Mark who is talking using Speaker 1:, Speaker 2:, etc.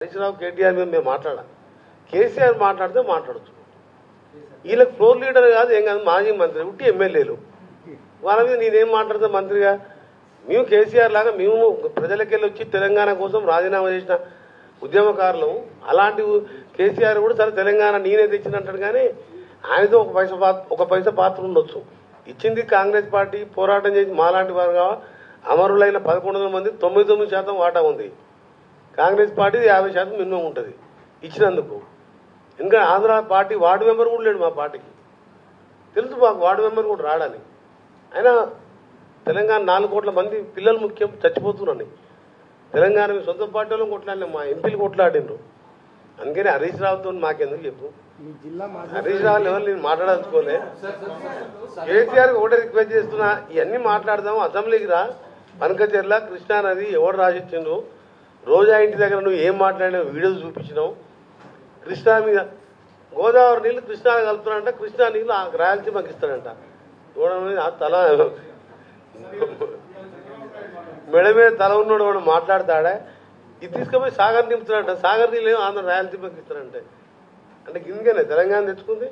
Speaker 1: హరీశ్రావు కేటీఆర్ మీద మేము మాట్లాడాలి. కేసీఆర్ మాట్లాడితే మాట్లాడచ్చు. వీళ్ళకి ఫ్లోర్ లీడర్ కాదు, ఏం కాదు, మాజీ మంత్రి ఉట్టి ఎమ్మెల్యేలు. వాళ్ళ మీద నేనేం మాట్లాడతా మంత్రిగా? మేము కేసీఆర్ లాగా మేము ప్రజలకెళ్ళి వచ్చి తెలంగాణ కోసం రాజీనామా చేసిన ఉద్యమకారులు. అలాంటి కేసీఆర్ కూడా సరే తెలంగాణ నేనే తెచ్చినట్టాడు, కానీ ఆయనతో ఒక పైసా పాత్ర ఉండొచ్చు. ఇచ్చింది కాంగ్రెస్ పార్టీ, పోరాటం చేసి మాలాంటి వారుగా అమరులైన 1100 మంది 99% వాటా ఉంది. కాంగ్రెస్ పార్టీ 50% మినిమం ఉంటుంది ఇచ్చినందుకు. ఇంకా ఆంధ్ర పార్టీ వార్డు మెంబర్ కూడా లేడు మా పార్టీకి. తెలుసు మాకు వార్డు మెంబర్ కూడా రాడని. అయినా తెలంగాణ 4 కోట్ల మంది పిల్లలు ముఖ్యం చచ్చిపోతున్నారని తెలంగాణ మీ సొంత పార్టీలో కొట్లాడిన మా ఎంపీలు కొట్లాడినరు. అందుకని హరీష్ రావుతో మాకెందుకు చెప్పు. హరీష్ రావు ఎవరు నేను మాట్లాడాల్సుకోలే. కేసీఆర్ ఒకటే రిక్వెస్ట్ చేస్తున్నా, ఇవన్నీ మాట్లాడదాం, అసెంబ్లీకి రా. పనకచెర్ల కృష్ణానది ఎవరు రాసిచ్చిండ్రు, రోజా ఇంటి దగ్గర నువ్వు ఏం మాట్లాడినా వీడియోస్ చూపించినావు. కృష్ణా మీద గోదావరి నీళ్ళు కృష్ణా కలుపుతాడంట, కృష్ణా నీళ్ళు రాయలసీమకి ఇస్తాడంట. చూడండి ఆ తల మెడ మీద తల ఉన్నాడు వాడు మాట్లాడతాడా. ఇది తీసుకుపోయి సాగర్ నింపుతాడంట, సాగర్ నీళ్ళు ఆంధ్ర రాయలసీమకి ఇస్తాడంటే. అంటే కిందనే తెలంగాణ తెచ్చుకుంది.